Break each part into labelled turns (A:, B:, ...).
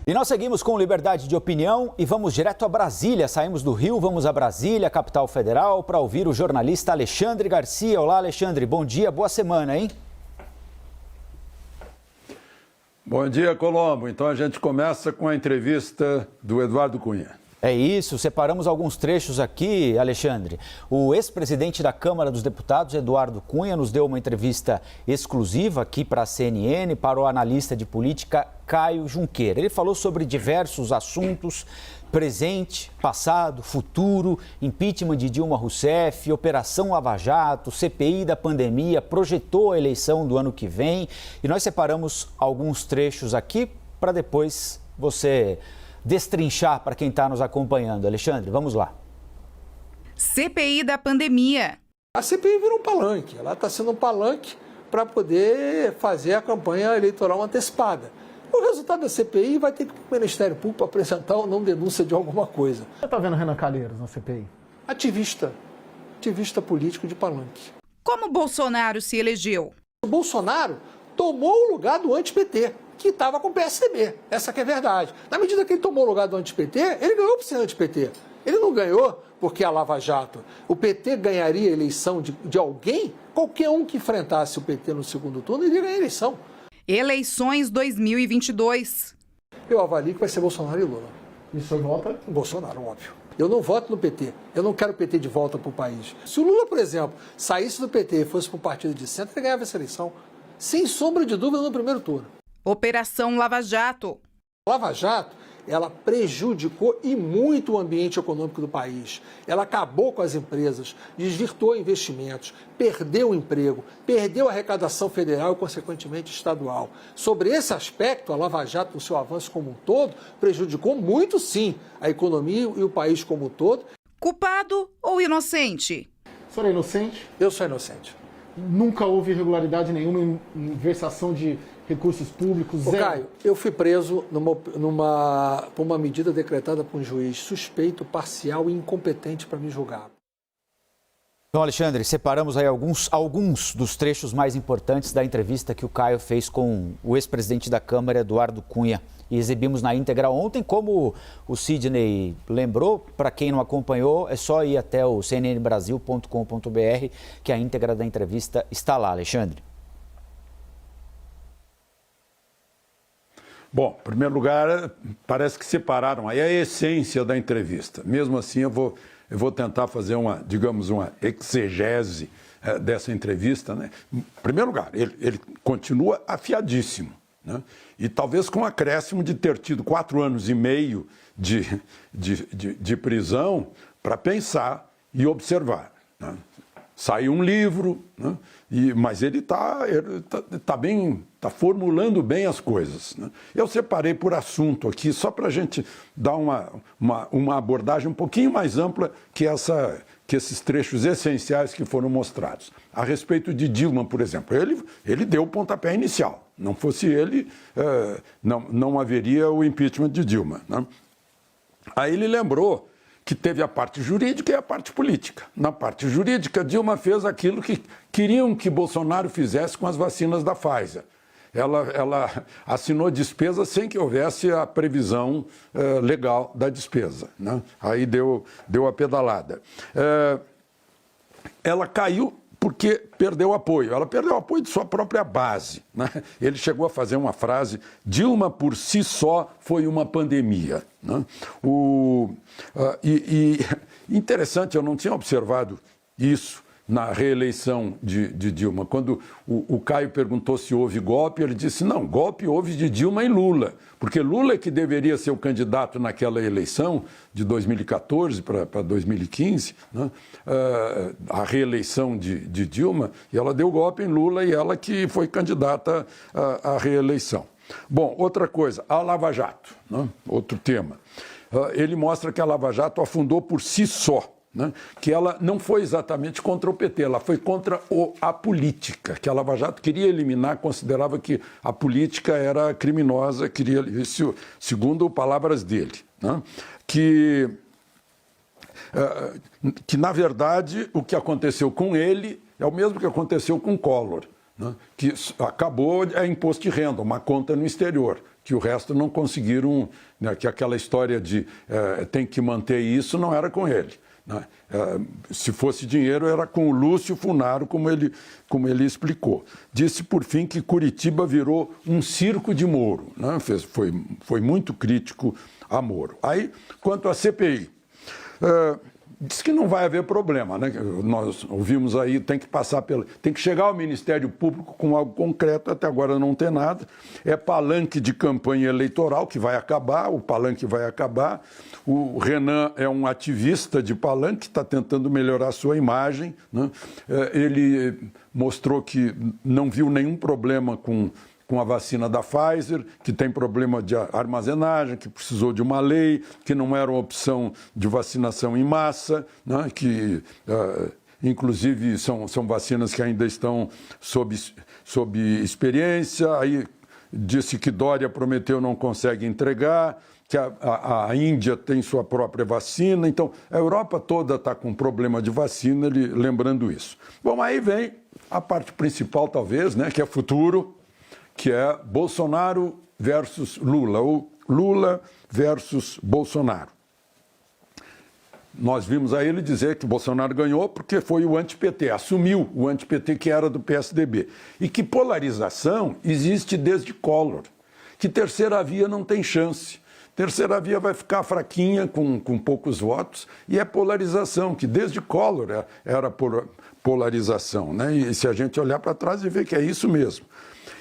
A: E nós seguimos com liberdade de opinião e vamos direto a Brasília. Saímos do Rio, vamos a Brasília, capital federal, para ouvir o jornalista Alexandre Garcia. Olá, Alexandre. Bom dia, boa semana, hein?
B: Bom dia, Colombo. Então a gente começa com a entrevista do Eduardo Cunha.
A: É isso, separamos alguns trechos aqui, Alexandre. O ex-presidente da Câmara dos Deputados, Eduardo Cunha, nos deu uma entrevista exclusiva aqui para a CNN, para o analista de política Caio Junqueira. Ele falou sobre diversos assuntos, presente, passado, futuro, impeachment de Dilma Rousseff, Operação Lava Jato, CPI da pandemia, projetou a eleição do ano que vem. E nós separamos alguns trechos aqui para depois você destrinchar para quem está nos acompanhando. Alexandre, vamos lá.
C: CPI da pandemia.
D: A CPI virou um palanque. Ela está sendo um palanque para poder fazer a campanha eleitoral antecipada. O resultado da CPI vai ter que ir para o Ministério Público apresentar ou não denúncia de alguma coisa.
E: Você está vendo Renan Calheiros na CPI?
D: Ativista político de palanque.
C: Como Bolsonaro se elegeu?
D: O Bolsonaro tomou o lugar do anti-PT, que estava com o PSDB. Essa que é a verdade. Na medida que ele tomou o lugar do anti-PT, ele ganhou por ser anti-PT. Ele não ganhou porque a Lava Jato. O PT ganharia a eleição de alguém? Qualquer um que enfrentasse o PT no segundo turno iria ganhar a eleição.
C: Eleições 2022.
D: Eu avalio que vai ser Bolsonaro e Lula.
E: E o senhor vota?
D: Bolsonaro, óbvio. Eu não voto no PT. Eu não quero o PT de volta para o país. Se o Lula, por exemplo, saísse do PT e fosse para um partido de centro, ele ganhava essa eleição. Sem sombra de dúvida no primeiro turno.
C: Operação Lava Jato.
D: Lava Jato, ela prejudicou e muito o ambiente econômico do país. Ela acabou com as empresas, desvirtuou investimentos, perdeu o emprego, perdeu a arrecadação federal e, consequentemente, estadual. Sobre esse aspecto, a Lava Jato, no seu avanço como um todo, prejudicou muito, sim, a economia e o país como um todo.
C: Culpado ou inocente?
E: O senhor é inocente?
D: Eu sou inocente.
E: Nunca houve irregularidade nenhuma em versação de recursos públicos? Zero.
D: Caio, eu fui preso por uma medida decretada por um juiz suspeito, parcial e incompetente para me julgar.
A: Então, Alexandre, separamos aí alguns dos trechos mais importantes da entrevista que o Caio fez com o ex-presidente da Câmara, Eduardo Cunha, e exibimos na íntegra ontem. Como o Sidney lembrou, para quem não acompanhou, é só ir até o cnnbrasil.com.br que a íntegra da entrevista está lá, Alexandre.
B: Bom, em primeiro lugar, parece que separaram aí a essência da entrevista. Mesmo assim, eu vou tentar fazer uma exegese dessa entrevista, né? Em primeiro lugar, ele continua afiadíssimo, né? E talvez com um acréscimo de ter tido 4 anos e meio de prisão para pensar e observar, né? Saiu um livro, né? Mas ele está formulando bem as coisas, né? Eu separei por assunto aqui, só para a gente dar uma abordagem um pouquinho mais ampla que esses trechos essenciais que foram mostrados. A respeito de Dilma, por exemplo, ele deu o pontapé inicial. Não fosse ele, não haveria o impeachment de Dilma, né? Aí ele lembrou que teve a parte jurídica e a parte política. Na parte jurídica, Dilma fez aquilo que queriam que Bolsonaro fizesse com as vacinas da Pfizer. Ela assinou despesa sem que houvesse a previsão legal da despesa, né? Aí deu a pedalada. Ela caiu porque perdeu apoio. Ela perdeu apoio de sua própria base, né? Ele chegou a fazer uma frase: Dilma por si só foi uma pandemia, né? Interessante, eu não tinha observado isso na reeleição de Dilma. Quando o Caio perguntou se houve golpe, ele disse: não, golpe houve de Dilma e Lula, porque Lula é que deveria ser o candidato naquela eleição de 2014 para 2015, né? A reeleição de Dilma, e ela deu golpe em Lula e ela que foi candidata à reeleição. Bom, outra coisa, a Lava Jato, né? Outro tema. Ele mostra que a Lava Jato afundou por si só, né? Que ela não foi exatamente contra o PT, ela foi contra a política, que a Lava Jato queria eliminar, considerava que a política era criminosa, isso segundo palavras dele, né? Que na verdade o que aconteceu com ele é o mesmo que aconteceu com Collor, né? Que acabou imposto de renda, uma conta no exterior, que o resto não conseguiram, né, que aquela história de tem que manter isso não era com ele. Né? Se fosse dinheiro, era com o Lúcio Funaro, como ele explicou. Disse, por fim, que Curitiba virou um circo de Moro. Né? Foi muito crítico a Moro. Aí, quanto à CPI, diz que não vai haver problema, né? Nós ouvimos aí, tem que chegar ao Ministério Público com algo concreto, até agora não tem nada. É palanque de campanha eleitoral que vai acabar, o palanque vai acabar. O Renan é um ativista de palanque, está tentando melhorar sua imagem, né? Ele mostrou que não viu nenhum problema com a vacina da Pfizer, que tem problema de armazenagem, que precisou de uma lei, que não era uma opção de vacinação em massa, né? Que, inclusive, são vacinas que ainda estão sob experiência. Aí disse que Dória prometeu não consegue entregar, que a Índia tem sua própria vacina. Então, a Europa toda está com problema de vacina, lembrando isso. Bom, aí vem a parte principal, talvez, né? Que é futuro, que é Bolsonaro versus Lula, ou Lula versus Bolsonaro. Nós vimos a ele dizer que Bolsonaro ganhou porque foi o anti-PT, assumiu o anti-PT que era do PSDB. E que polarização existe desde Collor, que terceira via não tem chance. Terceira via vai ficar fraquinha, com poucos votos, e é polarização, que desde Collor era polarização, né? E se a gente olhar para trás e ver que é isso mesmo.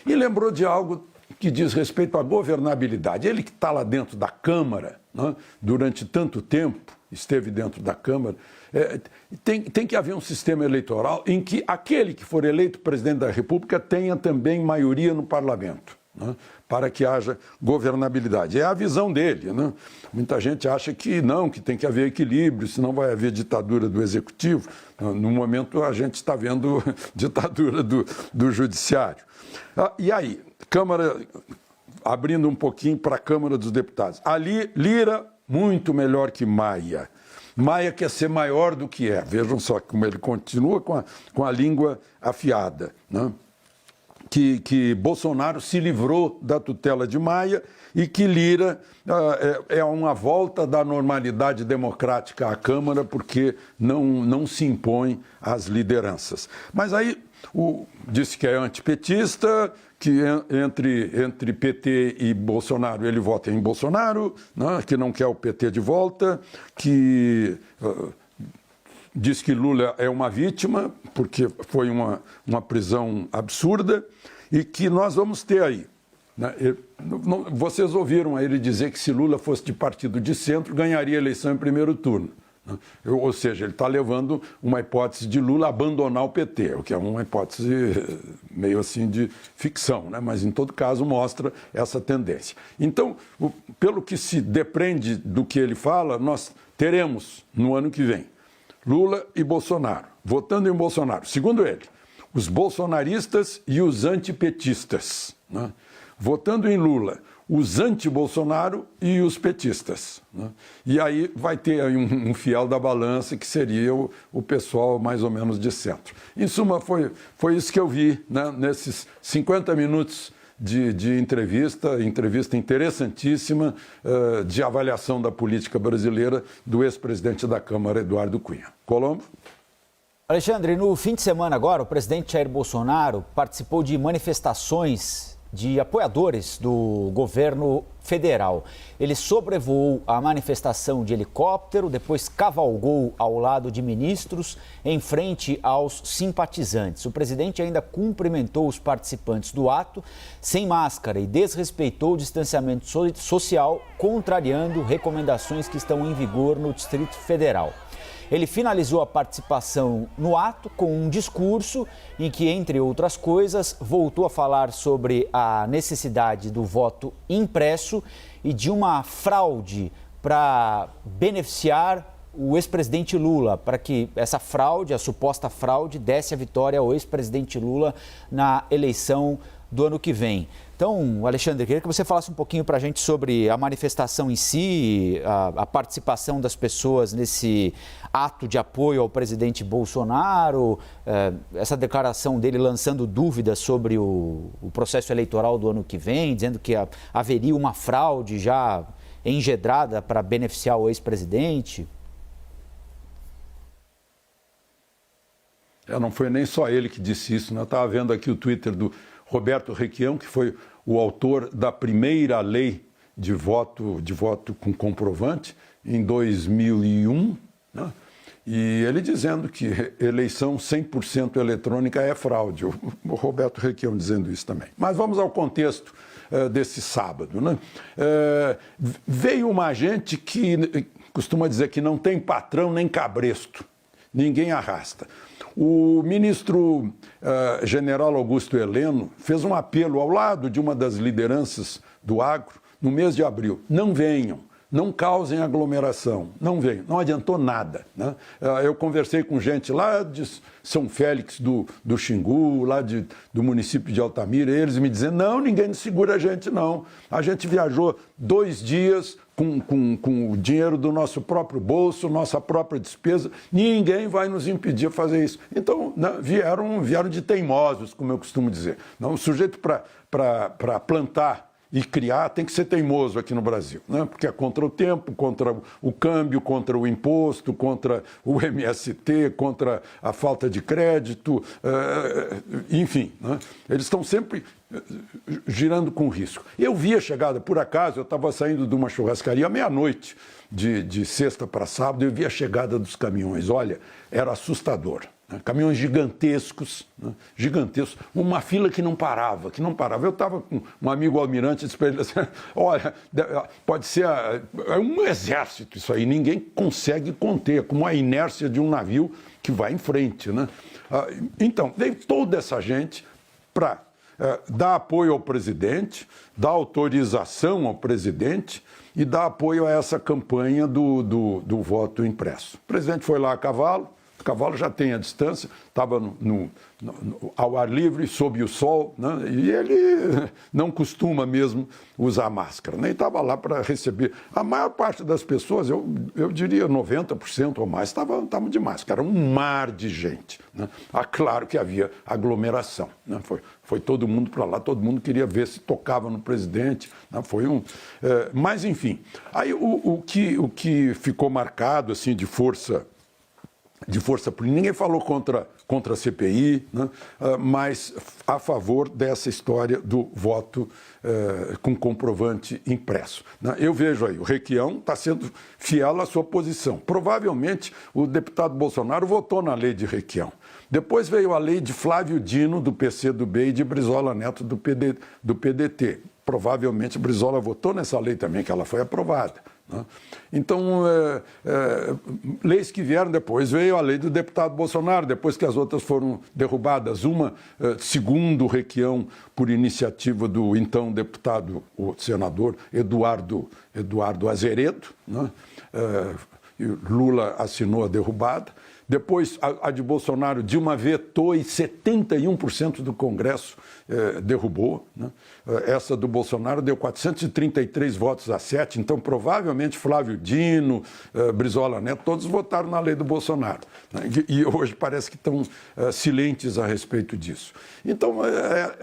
B: E lembrou de algo que diz respeito à governabilidade. Ele que está lá dentro da Câmara, né, durante tanto tempo, esteve dentro da Câmara, tem que haver um sistema eleitoral em que aquele que for eleito presidente da República tenha também maioria no parlamento, né, para que haja governabilidade. É a visão dele. Né? Muita gente acha que não, que tem que haver equilíbrio, senão vai haver ditadura do Executivo. No momento, a gente está vendo ditadura do Judiciário. E aí, Câmara, abrindo um pouquinho para a Câmara dos Deputados. Ali, Lira, muito melhor que Maia. Maia quer ser maior do que é. Vejam só como ele continua com a língua afiada. Né? Que Bolsonaro se livrou da tutela de Maia e que Lira é uma volta da normalidade democrática à Câmara, porque não se impõe às lideranças. Mas aí disse que é antipetista, que entre PT e Bolsonaro ele vota em Bolsonaro, né, que não quer o PT de volta, que diz que Lula é uma vítima, porque foi uma prisão absurda, e que nós vamos ter aí. Né, vocês ouviram ele dizer que se Lula fosse de partido de centro, ganharia a eleição em primeiro turno. Né, ou seja, ele está levando uma hipótese de Lula abandonar o PT, o que é uma hipótese meio assim de ficção, né, mas em todo caso mostra essa tendência. Então, pelo que se depreende do que ele fala, nós teremos no ano que vem Lula e Bolsonaro, votando em Bolsonaro, segundo ele, os bolsonaristas e os antipetistas, né? Votando em Lula, os anti-Bolsonaro e os petistas, né? E aí vai ter aí um fiel da balança, que seria o pessoal mais ou menos de centro. Em suma, foi isso que eu vi, né, nesses 50 minutos de entrevista interessantíssima, de avaliação da política brasileira do ex-presidente da Câmara, Eduardo Cunha. Colombo?
A: Alexandre, no fim de semana agora, o presidente Jair Bolsonaro participou de manifestações de apoiadores do governo federal. Ele sobrevoou a manifestação de helicóptero, depois cavalgou ao lado de ministros em frente aos simpatizantes. O presidente ainda cumprimentou os participantes do ato sem máscara e desrespeitou o distanciamento social, contrariando recomendações que estão em vigor no Distrito Federal. Ele finalizou a participação no ato com um discurso em que, entre outras coisas, voltou a falar sobre a necessidade do voto impresso e de uma fraude para beneficiar o ex-presidente Lula, para que essa fraude, a suposta fraude, desse a vitória ao ex-presidente Lula na eleição do ano que vem. Então, Alexandre, queria que você falasse um pouquinho para a gente sobre a manifestação em si, a participação das pessoas nesse ato de apoio ao presidente Bolsonaro, essa declaração dele lançando dúvidas sobre o processo eleitoral do ano que vem, dizendo que haveria uma fraude já engedrada para beneficiar o ex-presidente.
B: Não foi nem só ele que disse isso, né? Eu estava vendo aqui o Twitter do Roberto Requião, que foi o autor da primeira lei de voto com comprovante em 2001, né? E ele dizendo que eleição 100% eletrônica é fraude. O Roberto Requião dizendo isso também. Mas vamos ao contexto desse sábado, né? Veio uma gente que costuma dizer que não tem patrão nem cabresto, ninguém arrasta. O ministro general Augusto Heleno fez um apelo ao lado de uma das lideranças do agro no mês de abril. Não venham, não causem aglomeração, não venham. Não adiantou nada, né? Eu conversei com gente lá de São Félix do Xingu, lá do município de Altamira, e eles me dizendo, não, ninguém segura a gente, não. A gente viajou 2 dias com o dinheiro do nosso próprio bolso, nossa própria despesa, ninguém vai nos impedir de fazer isso. Então, né, vieram de teimosos, como eu costumo dizer. Não, o sujeito para plantar e criar tem que ser teimoso aqui no Brasil, né? Porque é contra o tempo, contra o câmbio, contra o imposto, contra o MST, contra a falta de crédito, enfim, né? Eles estão sempre girando com risco. Eu vi a chegada, por acaso, eu estava saindo de uma churrascaria à meia-noite, de sexta para sábado, eu vi a chegada dos caminhões. Olha, era assustador. Caminhões gigantescos, né? Gigantescos, uma fila que não parava. Eu estava com um amigo almirante e disse para ele assim, olha, pode ser um exército isso aí, ninguém consegue conter, como a inércia de um navio que vai em frente, né? Então, veio toda essa gente para dar apoio ao presidente, dar autorização ao presidente e dar apoio a essa campanha do voto impresso. O presidente foi lá a cavalo, o cavalo já tem a distância, estava ao ar livre, sob o sol, né? E ele não costuma mesmo usar máscara, né? E estava lá para receber. A maior parte das pessoas, eu diria 90% ou mais, estavam de máscara. Era um mar de gente, né? Claro que havia aglomeração, né? Foi todo mundo para lá, todo mundo queria ver se tocava no presidente, né? Mas, enfim, aí o que ficou marcado assim, de força política. Ninguém falou contra a CPI, né? Mas a favor dessa história do voto com comprovante impresso, né? Eu vejo aí, o Requião está sendo fiel à sua posição. Provavelmente o deputado Bolsonaro votou na lei de Requião. Depois veio a lei de Flávio Dino, do PCdoB, e de Brizola Neto, do PDT. Provavelmente Brizola votou nessa lei também, que ela foi aprovada, né? Então, leis que vieram depois, veio a lei do deputado Bolsonaro, depois que as outras foram derrubadas, uma, segundo o Requião, por iniciativa do então deputado, o senador Eduardo Azeredo, né? Lula assinou a derrubada. Depois, a de Bolsonaro, Dilma vetou e 71% do Congresso derrubou, né? Essa do Bolsonaro deu 433 votos a 7, então provavelmente Flávio Dino, Brizola Neto, todos votaram na lei do Bolsonaro, né? E hoje parece que estão silentes a respeito disso. Então,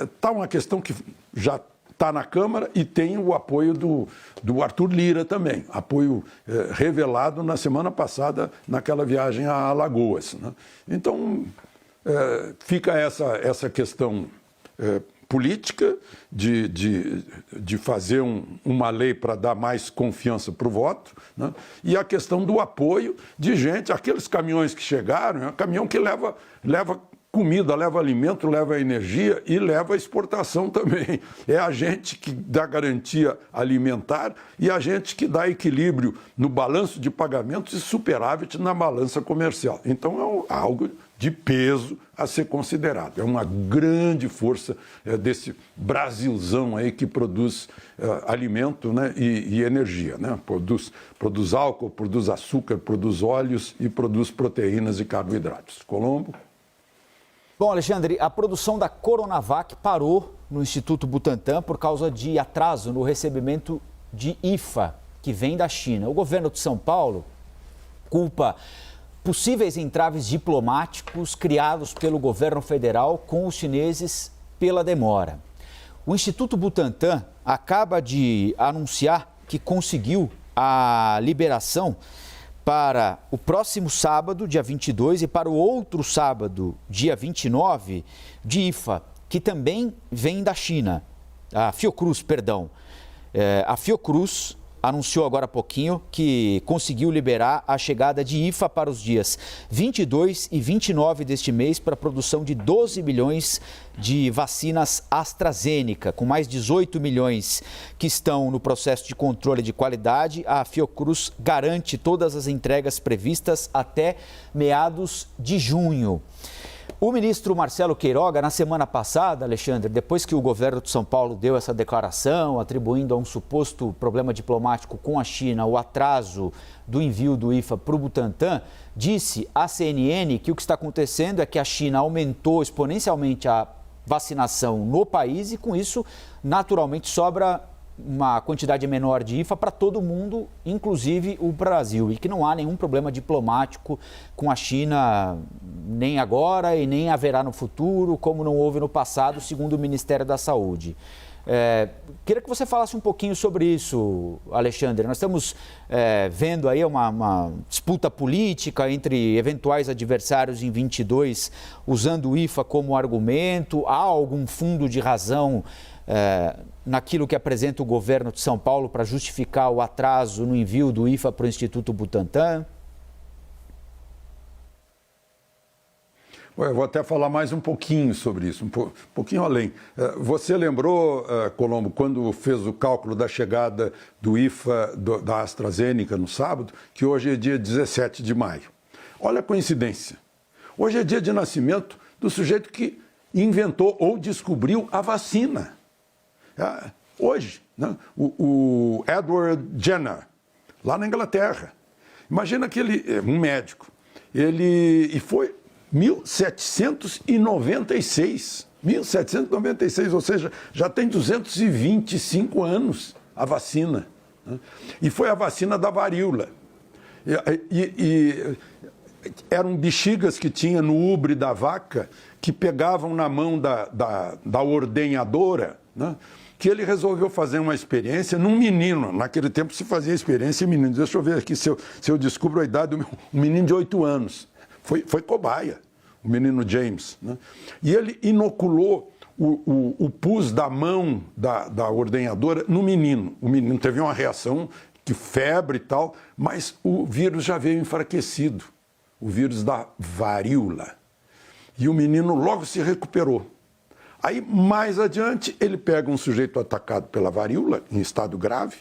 B: está uma questão que já está na Câmara e tem o apoio do Arthur Lira também, apoio revelado na semana passada naquela viagem a Alagoas, né? Então, fica essa questão política de fazer uma lei para dar mais confiança para o voto, né? E a questão do apoio de gente, aqueles caminhões que chegaram, é um caminhão que leva comida, leva alimento, leva energia e leva exportação também. É a gente que dá garantia alimentar e a gente que dá equilíbrio no balanço de pagamentos e superávit na balança comercial. Então é algo de peso a ser considerado. É uma grande força desse Brasilzão aí que produz alimento, né, e energia, né? Produz álcool, produz açúcar, produz óleos e produz proteínas e carboidratos. Colombo?
A: Bom, Alexandre, a produção da Coronavac parou no Instituto Butantan por causa de atraso no recebimento de IFA, que vem da China. O governo de São Paulo culpa possíveis entraves diplomáticos criados pelo governo federal com os chineses pela demora. O Instituto Butantan acaba de anunciar que conseguiu a liberação para o próximo sábado, dia 22, e para o outro sábado, dia 29, de IFA, que também vem da China. A Fiocruz, perdão. A Fiocruz anunciou agora há pouquinho que conseguiu liberar a chegada de IFA para os dias 22 e 29 deste mês para a produção de 12 milhões de vacinas AstraZeneca, com mais 18 milhões que estão no processo de controle de qualidade. A Fiocruz garante todas as entregas previstas até meados de junho. O ministro Marcelo Queiroga, na semana passada, Alexandre, depois que o governo de São Paulo deu essa declaração, atribuindo a um suposto problema diplomático com a China o atraso do envio do IFA para o Butantan, disse à CNN que o que está acontecendo é que a China aumentou exponencialmente a vacinação no país e, com isso, naturalmente sobra uma quantidade menor de IFA para todo mundo, inclusive o Brasil, e que não há nenhum problema diplomático com a China, nem agora e nem haverá no futuro, como não houve no passado, segundo o Ministério da Saúde. Queria que você falasse um pouquinho sobre isso, Alexandre. Nós estamos vendo aí uma disputa política entre eventuais adversários em 22, usando o IFA como argumento. Há algum fundo de razão naquilo que apresenta o governo de São Paulo para justificar o atraso no envio do IFA para o Instituto Butantan?
B: Eu vou até falar mais um pouquinho sobre isso, um pouquinho além. Você lembrou, Colombo, quando fez o cálculo da chegada do IFA da AstraZeneca no sábado, que hoje é dia 17 de maio. Olha a coincidência. Hoje é dia de nascimento do sujeito que inventou ou descobriu a vacina. Hoje, né? O Edward Jenner, lá na Inglaterra. Imagina que ele, um médico, e foi 1796, ou seja, já tem 225 anos a vacina. Né? E foi a vacina da varíola. Eram bexigas que tinha no ubre da vaca que pegavam na mão da ordenhadora, né? Que ele resolveu fazer uma experiência num menino. Naquele tempo se fazia experiência em meninos. Deixa eu ver aqui se eu descubro a idade do um menino de 8 anos. Foi cobaia, o menino James. Né? E ele inoculou o pus da mão da ordenhadora no menino. O menino teve uma reação de febre e tal, mas o vírus já veio enfraquecido. O vírus da varíola. E o menino logo se recuperou. Aí, mais adiante, ele pega um sujeito atacado pela varíola, em estado grave,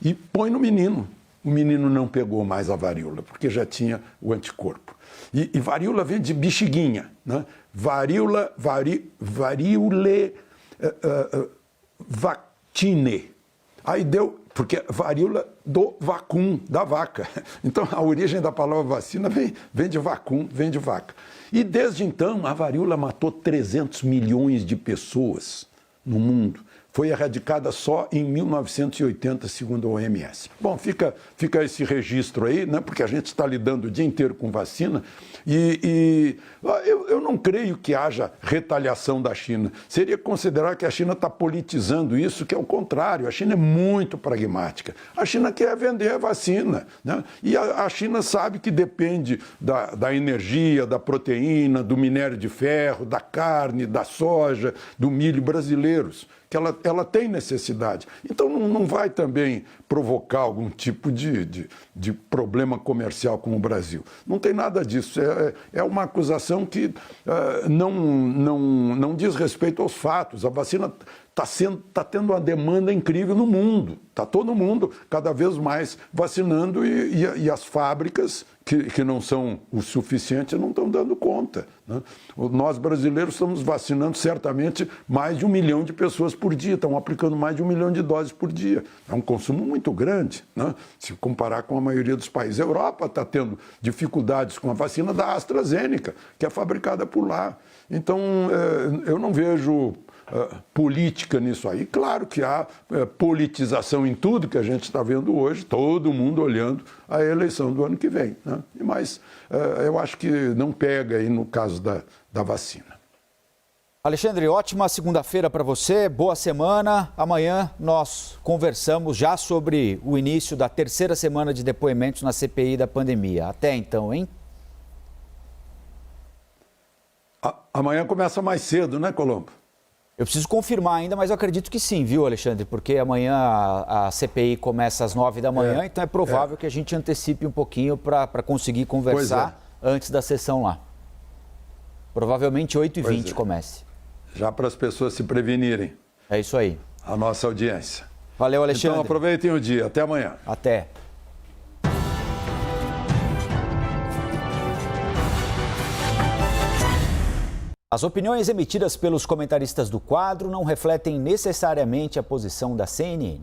B: e põe no menino. O menino não pegou mais a varíola, porque já tinha o anticorpo. E varíola vem de bexiguinha, né? Varíola, varíole vactine. Aí deu, porque varíola do vacum, da vaca. Então, a origem da palavra vacina vem de vacum, vem de vaca. E desde então, a varíola matou 300 milhões de pessoas no mundo. Foi erradicada só em 1980, segundo a OMS. Bom, fica esse registro aí, né, porque a gente está lidando o dia inteiro com vacina e eu não creio que haja retaliação da China. Seria considerar que a China está politizando isso, que é o contrário. A China é muito pragmática. A China quer vender a vacina, né? E a China sabe que depende da energia, da proteína, do minério de ferro, da carne, da soja, do milho brasileiros, que ela tem necessidade. Então não vai também provocar algum tipo de problema comercial com o Brasil. Não tem nada disso. É uma acusação que não diz respeito aos fatos. A vacina Está tendo uma demanda incrível no mundo. Está todo mundo cada vez mais vacinando e as fábricas, que não são o suficiente, não estão dando conta, né? Nós brasileiros estamos vacinando certamente mais de 1 milhão de pessoas por dia, estão aplicando mais de 1 milhão de doses por dia. É um consumo muito grande, né? Se comparar com a maioria dos países. A Europa está tendo dificuldades com a vacina da AstraZeneca, que é fabricada por lá. Então, eu não vejo política nisso aí. Claro que há politização em tudo que a gente está vendo hoje, todo mundo olhando a eleição do ano que vem, né? Mas eu acho que não pega aí no caso da vacina.
A: Alexandre, ótima segunda-feira para você, boa semana. Amanhã nós conversamos já sobre o início da terceira semana de depoimentos na CPI da pandemia. Até então, hein?
B: Amanhã começa mais cedo, né, Colombo?
A: Eu preciso confirmar ainda, mas eu acredito que sim, viu, Alexandre? Porque amanhã a CPI começa às 9 da manhã, então é provável que a gente antecipe um pouquinho para conseguir conversar antes da sessão lá. Provavelmente 8h20 comece.
B: Já para as pessoas se prevenirem.
A: É isso aí.
B: A nossa audiência.
A: Valeu, Alexandre.
B: Então aproveitem o dia. Até amanhã.
A: Até. As opiniões emitidas pelos comentaristas do quadro não refletem necessariamente a posição da CNN.